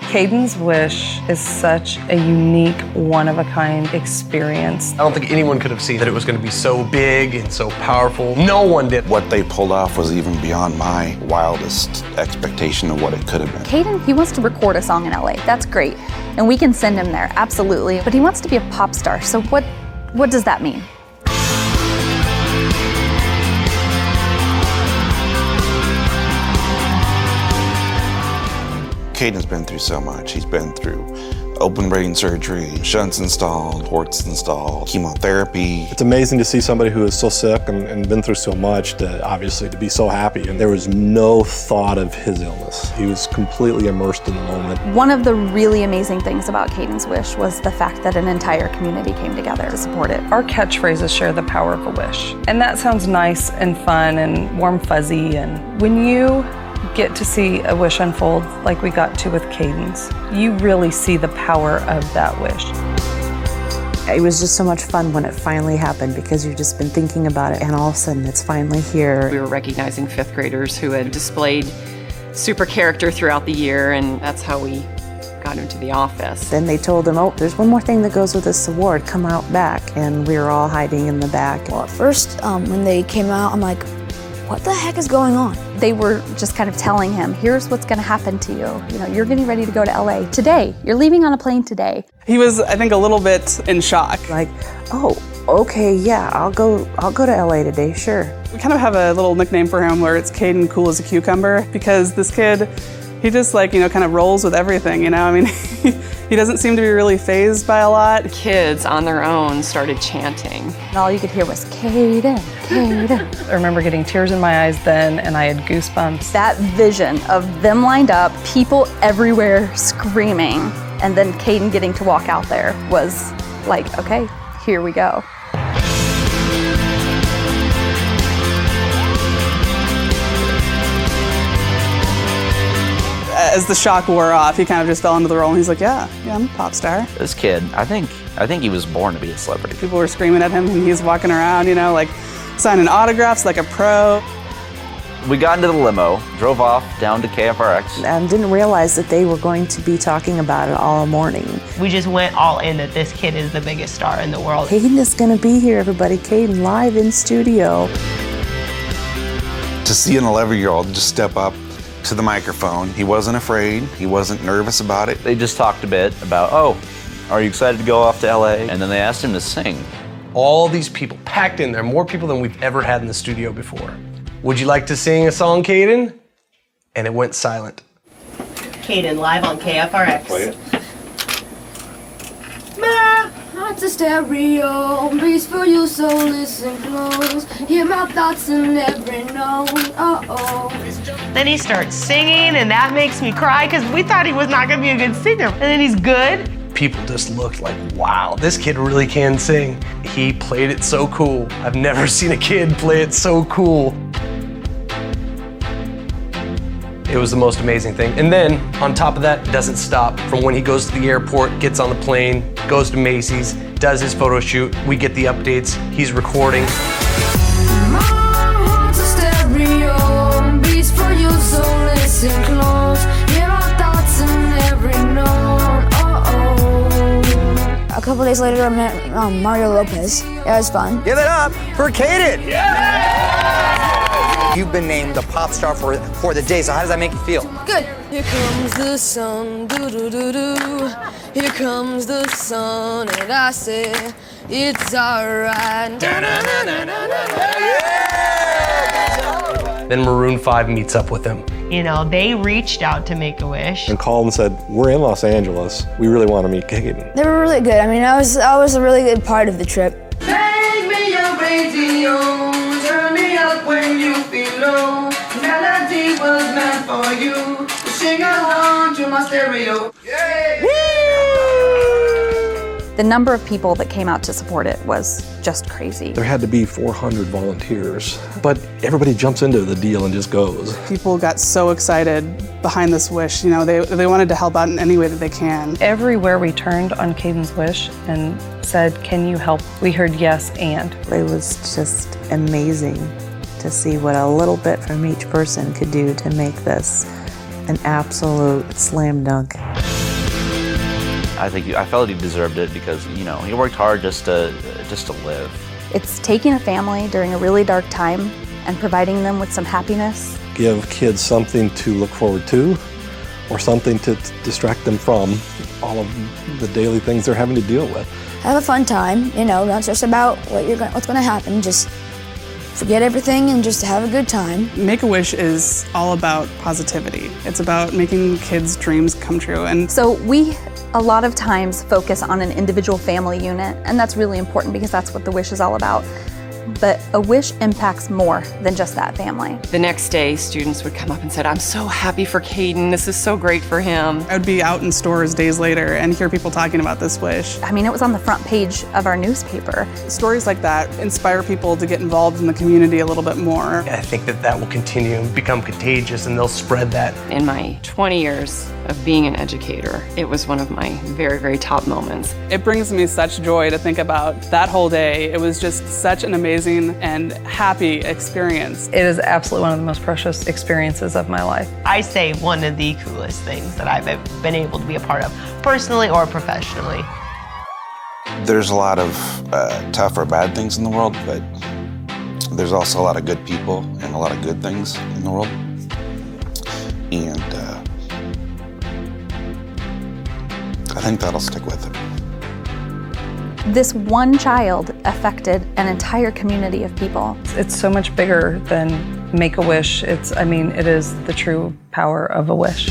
Cayden's wish is such a unique, one-of-a-kind experience. I don't think anyone could have seen that it was going to be so big and so powerful. No one did. What they pulled off was even beyond my wildest expectation of what it could have been. Cayden, he wants to record a song in LA. That's great. And we can send him there, absolutely. But he wants to be a pop star. So what does that mean? Cayden's been through so much. He's been through open brain surgery, shunts installed, ports installed, chemotherapy. It's amazing to see somebody who is so sick and been through so much to be so happy. And there was no thought of his illness. He was completely immersed in the moment. One of the really amazing things about Cayden's wish was the fact that an entire community came together to support it. Our catchphrases share the power of a wish. And that sounds nice and fun and warm fuzzy. And when you get to see a wish unfold like we got to with Cayden's, you really see the power of that wish. It was just so much fun when it finally happened because you've just been thinking about it and all of a sudden it's finally here. We were recognizing fifth graders who had displayed super character throughout the year, and that's how we got into the office. Then they told him, oh, there's one more thing that goes with this award, come out back. And we were all hiding in the back. Well, at first, when they came out, I'm like, what the heck is going on? They were just kind of telling him, here's what's gonna happen to you. You know, you're getting ready to go to LA today. You're leaving on a plane today. He was, I think, a little bit in shock. Like, oh, okay, yeah, I'll go to LA today, sure. We kind of have a little nickname for him where it's Cayden cool as a cucumber, because this kid, he just kind of rolls with everything, I mean, he doesn't seem to be really fazed by a lot. Kids on their own started chanting. And all you could hear was, Cayden, Cayden. I remember getting tears in my eyes then, and I had goosebumps. That vision of them lined up, people everywhere screaming, and then Cayden getting to walk out there was like, okay, here we go. As the shock wore off, he kind of just fell into the role, and he's like, yeah, I'm a pop star. This kid, I think he was born to be a celebrity. People were screaming at him, and he was walking around, signing autographs like a pro. We got into the limo, drove off down to KFRX. And didn't realize that they were going to be talking about it all morning. We just went all in that this kid is the biggest star in the world. Cayden is gonna be here, everybody. Cayden live in studio. To see an 11-year-old just step up to the microphone, he wasn't afraid, he wasn't nervous about it. They just talked a bit about, oh, are you excited to go off to LA? And then they asked him to sing. All these people packed in there, more people than we've ever had in the studio before. Would you like to sing a song, Cayden? And it went silent. Cayden live on KFRX. Play it. My heart's a stereo, beats for you, so listen close. Hear my thoughts in every note, uh-oh. Then he starts singing, and that makes me cry because we thought he was not going to be a good singer. And then he's good. People just looked like, wow, this kid really can sing. He played it so cool. I've never seen a kid play it so cool. It was the most amazing thing. And then, on top of that, doesn't stop. From when he goes to the airport, gets on the plane, goes to Macy's, does his photo shoot, we get the updates, he's recording. My heart's a stereo, beats for you, so listen close. Hear my thoughts in every note, uh-oh. A couple days later, I met Mario Lopez. It was fun. Give it up for Cayden! Yeah! You've been named the pop star for the day, so how does that make you feel? Good. Here comes the sun, do-do-do-do. Here comes the sun, and I say, it's alright. Then Maroon 5 meets up with him. They reached out to Make-A-Wish. And called and said, we're in Los Angeles. We really want to meet Cayden. They were really good. I mean, I was a really good part of the trip. Make me your radio, turn me up when you feel low. Melody was meant for you, sing along to my stereo. Yeah. The number of people that came out to support it was just crazy. There had to be 400 volunteers, but everybody jumps into the deal and just goes. People got so excited behind this wish. They wanted to help out in any way that they can. Everywhere we turned on Cayden's wish and said, can you help? We heard yes and. It was just amazing to see what a little bit from each person could do to make this an absolute slam dunk. I felt he deserved it because, you know, he worked hard just to live. It's taking a family during a really dark time and providing them with some happiness. Give kids something to look forward to or something to distract them from all of the daily things they're having to deal with. Have a fun time, you know, not just about what's going to happen, just forget everything and just have a good time. Make-A-Wish is all about positivity. It's about making kids' dreams come true. And so we a lot of times focus on an individual family unit, and that's really important because that's what the wish is all about. But a wish impacts more than just that family. The next day, students would come up and said, I'm so happy for Cayden. This is so great for him. I would be out in stores days later and hear people talking about this wish. I mean, it was on the front page of our newspaper. Stories like that inspire people to get involved in the community a little bit more. I think that will continue and become contagious, and they'll spread that. In my 20 years of being an educator, it was one of my very, very top moments. It brings me such joy to think about that whole day. It was just such an amazing and happy experience. It is absolutely one of the most precious experiences of my life. I say one of the coolest things that I've been able to be a part of, personally or professionally. There's a lot of tough or bad things in the world, but there's also a lot of good people and a lot of good things in the world. And I think that'll stick with it. This one child affected an entire community of people. It's so much bigger than Make-A-Wish. It is the true power of a wish.